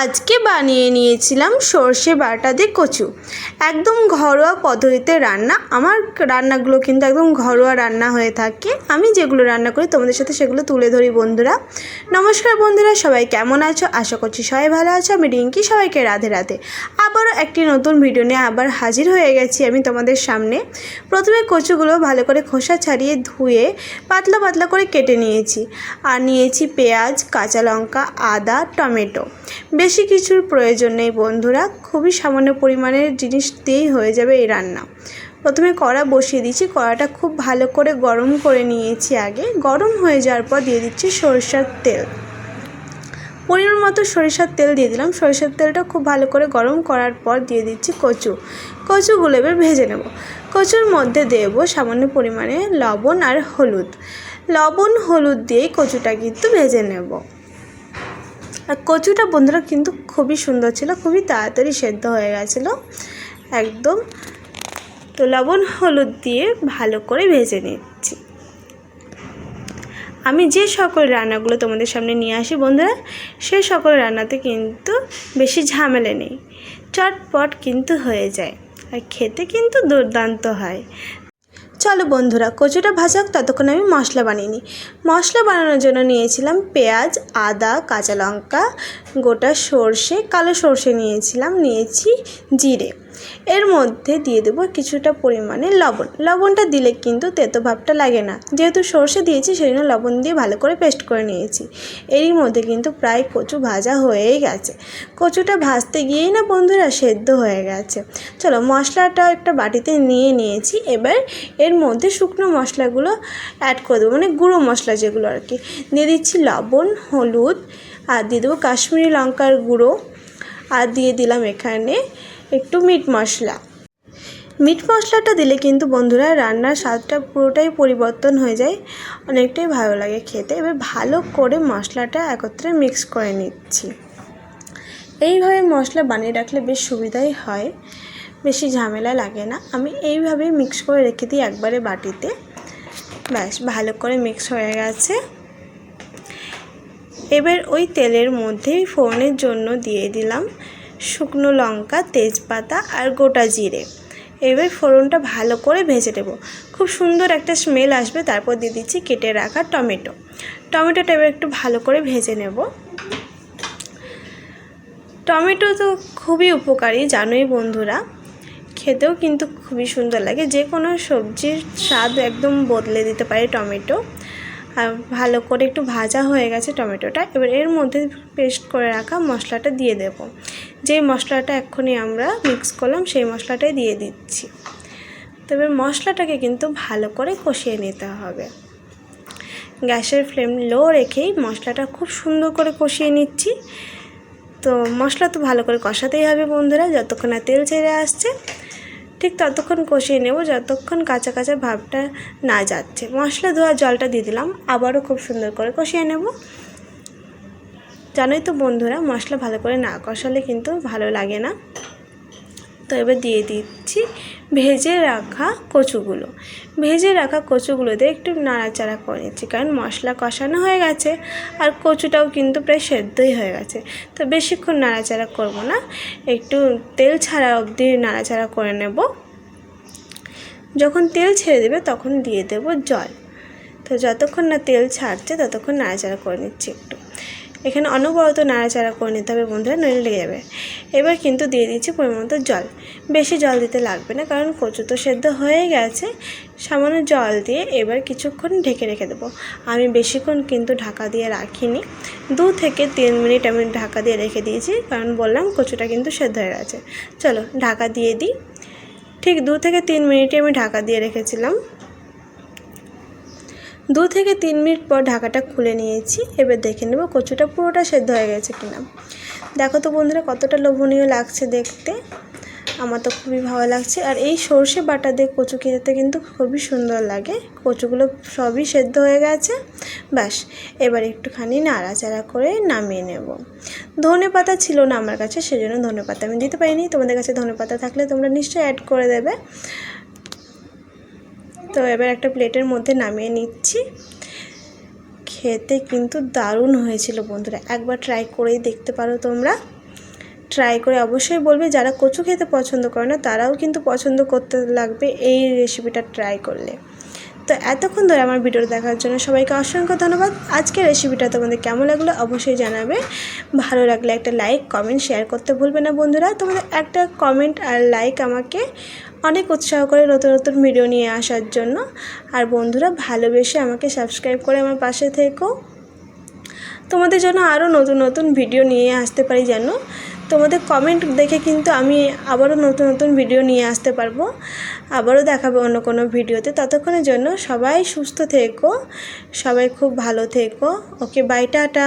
আজকে বানিয়ে নিয়েছিলাম সর্ষে বাটা দিয়ে কচু। একদম ঘরোয়া পদ্ধতিতে রান্না। আমার রান্নাগুলো কিন্তু একদম ঘরোয়া রান্না হয়ে থাকে। আমি যেগুলো রান্না করি তোমাদের সাথে সেগুলো তুলে ধরি বন্ধুরা। নমস্কার বন্ধুরা, সবাই কেমন আছো? আশা করছি সবাই ভালো আছো। আমি রিঙ্কি, সবাইকে রাধে রাধে। আবারও একটি নতুন ভিডিও নিয়ে আবার হাজির হয়ে গেছি আমি তোমাদের সামনে। প্রথমে কচুগুলো ভালো করে খোসা ছাড়িয়ে ধুয়ে পাতলা পাতলা করে কেটে নিয়েছি। আর নিয়েছি পেঁয়াজ, কাঁচা লঙ্কা, আদা, টমেটো। বেশি কিছুর প্রয়োজন নেই বন্ধুরা, খুবই সামান্য পরিমাণের জিনিস দিয়েই হয়ে যাবে এই রান্না। প্রথমে কড়া বসিয়ে দিচ্ছি। কড়াটা খুব ভালো করে গরম করে নিয়েছি আগে। গরম হয়ে যাওয়ার পর দিয়ে দিচ্ছি সরিষার তেল। পরিমাণ মতো সরিষার তেল দিয়ে দিলাম। সরিষার তেলটা খুব ভালো করে গরম করার পর দিয়ে দিচ্ছি কচুগুলো এবার ভেজে নেব। কচুর মধ্যে দেব সামান্য পরিমাণে লবণ আর হলুদ দিয়েই কচুটা কিন্তু ভেজে নেব। আর কচুটা বন্ধুরা কিন্তু খুবই সুন্দর ছিল, খুবই তাড়াতাড়ি সেদ্ধ হয়ে গেছিলো একদম। তো লবণ হলুদ দিয়ে ভালো করে ভেজে নিচ্ছি। আমি যে সকল রান্নাগুলো তোমাদের সামনে নিয়ে আসি বন্ধুরা, সে সকল রান্নাতে কিন্তু বেশি ঝামেলা নেই, চটপট কিন্তু হয়ে যায় আর খেতে কিন্তু দুর্দান্ত হয়। চলো বন্ধুরা, কচুটা ভাজা হোক, ততক্ষণ আমি মশলা বানিয়ে নিই। মশলা বানানোর জন্য নিয়েছিলাম পেঁয়াজ, আদা, কাঁচা লঙ্কা, গোটা সর্ষে, কালো সর্ষে নিয়েছি জিরে। এর মধ্যে দিয়ে দেবো কিছুটা পরিমাণে লবণটা দিলে কিন্তু তেতো ভাবটা লাগে না। যেহেতু সর্ষে দিয়েছি সেই জন্য লবণ দিয়ে ভালো করে পেস্ট করে নিয়েছি। এরই মধ্যে কিন্তু প্রায় কচু ভাজা হয়েই গেছে। কচুটা ভাজতে গিয়েই না বন্ধুরা সেদ্ধ হয়ে গেছে। চলো, মশলাটা একটা বাটিতে নিয়ে নিয়েছি। এবার এর মধ্যে শুকনো মশলাগুলো অ্যাড করে দেবো, মানে গুঁড়ো মশলা যেগুলো আর কি। দিয়ে দিচ্ছি লবণ, হলুদ, আর দিয়ে দেবো কাশ্মীরি লঙ্কার গুঁড়ো, আর দিয়ে দিলাম এখানে একটু মিট মশলাটা দিলে কিন্তু বন্ধুরা রান্নার স্বাদটা পুরোটাই পরিবর্তন হয়ে যায়, অনেকটাই ভালো লাগে খেতে। এবার ভালো করে মশলাটা একত্রে মিক্স করে নিচ্ছি। এইভাবে মশলা বানিয়ে রাখলে বেশ সুবিধাই হয়, বেশি ঝামেলা লাগে না। আমি এইভাবেই মিক্স করে রেখে দিই একবারে বাটিতে। ব্যাস, ভালো করে মিক্স হয়ে গেছে। এবার ওই তেলের মধ্যেই ফোড়নের জন্য দিয়ে দিলাম শুকনো লঙ্কা, তেজপাতা আর গোটা জিরে। এবার ফোড়নটা ভালো করে ভেজে নেব, খুব সুন্দর একটা স্মেল আসবে। তারপর দিয়ে দিচ্ছি কেটে রাখা টমেটোটা এবার একটু ভালো করে ভেজে নেব। টমেটো তো খুবই উপকারী জানোই বন্ধুরা, খেতেও কিন্তু খুবই সুন্দর লাগে। যে কোনো সবজির স্বাদ একদম বদলে দিতে পারে টমেটো। আর ভালো করে একটু ভাজা হয়ে গেছে টমেটোটা। এবার এর মধ্যে পেস্ট করে রাখা মশলাটা দিয়ে দেব। যে মশলাটা এক্ষুনি আমরা মিক্স করলাম সেই মশলাটাই দিয়ে দিচ্ছি। তবে মশলাটাকে কিন্তু ভালো করে কষিয়ে নিতে হবে। গ্যাসের ফ্লেম লো রেখেই মশলাটা খুব সুন্দর করে কষিয়ে নিচ্ছি। তো মশলা তো ভালো করে কষাতেই হবে বন্ধুরা, যতক্ষণ না তেল ছেড়ে আসছে ঠিক ততক্ষণ কষিয়ে নেব, যতক্ষণ কাঁচা কাঁচা ভাবটা না যাচ্ছে। মশলা ধোয়া জলটা দিয়ে দিলাম, আবারও খুব সুন্দর করে কষিয়ে নেব। জানোই তো বন্ধুরা, মশলা ভালো করে না কষালে কিন্তু ভালো লাগে না। তো এবার দিয়ে দিচ্ছি ভেজে রাখা কচুগুলোতে একটু নাড়াচাড়া করে নিচ্ছি, কারণ মশলা কষানো হয়ে গেছে আর কচুটাও কিন্তু প্রায় সেদ্ধই হয়ে গেছে। তো বেশিক্ষণ নাড়াচাড়া করব না, একটু তেল ছাড়া অবধি নাড়াচাড়া করে নেব। যখন তেল ছেড়ে দেবে তখন দিয়ে দেব জল। তো যতক্ষণ না তেল ছাড়ছে ততক্ষণ নাড়াচাড়া করে নিচ্ছি একটু। এখানে অনবরত নাড়াচাড়া করে নিতে হবে বন্ধুরা, নইলে লেগে যাবে। এবার কিন্তু দিয়ে দিচ্ছি পরিমাণ মতো জল। বেশি জল দিতে লাগবে না, কারণ কচু তো সেদ্ধ হয়ে গেছে। সামান্য জল দিয়ে এবার কিছুক্ষণ ঢেকে রেখে দেবো। আমি বেশিক্ষণ কিন্তু ঢাকা দিয়ে রাখিনি, 2 থেকে 3 মিনিট আমি ঢাকা দিয়ে রেখে দিয়েছি, কারণ বললাম কচুটা কিন্তু সেদ্ধ হয়ে গেছে। চলো ঢাকা দিয়ে দিই। ঠিক 2 থেকে 3 মিনিটে আমি ঢাকা দিয়ে রেখেছিলাম। 2 থেকে 3 মিনিট পর ঢাকাটা খুলে নিয়েছি। এবার দেখে নেব কচুটা পুরোটা সেদ্ধ হয়ে গেছে কিনা। দেখো তো বন্ধুরা কতটা লোভনীয় লাগছে দেখতে, আমার তো খুবই ভালো লাগছে। আর এই সর্ষে বাটা দিয়ে কচু খেতে কিন্তু খুবই সুন্দর লাগে। কচুগুলো সবই সেদ্ধ হয়ে গেছে। ব্যাস, এবার একটুখানি নাড়াচাড়া করে নামিয়ে নেব। ধনেপাতা ছিল না আমার কাছে, সেজন্য ধনেপাতা আমি দিতে পারিনি। তোমাদের কাছে ধনেপাতা থাকলে তোমরা নিশ্চয়ই অ্যাড করে দেবে। তো এবার একটা প্লেটের মধ্যে নামিয়ে নিচ্ছি। খেতে কিন্তু দারুণ হয়েছিল বন্ধুরা। একবার ট্রাই করেই দেখতে পারো তোমরা। ট্রাই করে অবশ্যই বলবে, যারা কচু খেতে পছন্দ করে না তারাও কিন্তু পছন্দ করতে লাগবে এই রেসিপিটা ট্রাই করলে। তো এতক্ষণ ধরে আমার ভিডিও দেখার জন্য সবাইকে অসংখ্য ধন্যবাদ। আজকের রেসিপিটা তোমাদের কেমন লাগলো অবশ্যই জানাবে। ভালো লাগলে একটা লাইক, কমেন্ট, শেয়ার করতে ভুলবে না বন্ধুরা। তোমাদের একটা কমেন্ট আর লাইক আমাকে অনেক উৎসাহ করে নতুন নতুন ভিডিও নিয়ে আসার জন্য। আর বন্ধুরা, ভালোবেসে আমাকে সাবস্ক্রাইব করে আমার পাশে থেকো। তোমাদের জন্য আরও নতুন নতুন ভিডিও নিয়ে আসতে পারি যেন। তোমাদের কমেন্ট দেখে কিন্তু আমি আবারও নতুন নতুন ভিডিও নিয়ে আসতে পারবো, আবারও দেখাবো অন্য কোনো ভিডিওতে। ততক্ষণের জন্য সবাই সুস্থ থেকো, সবাই খুব ভালো থেকো। ওকে, বাই, টাটা।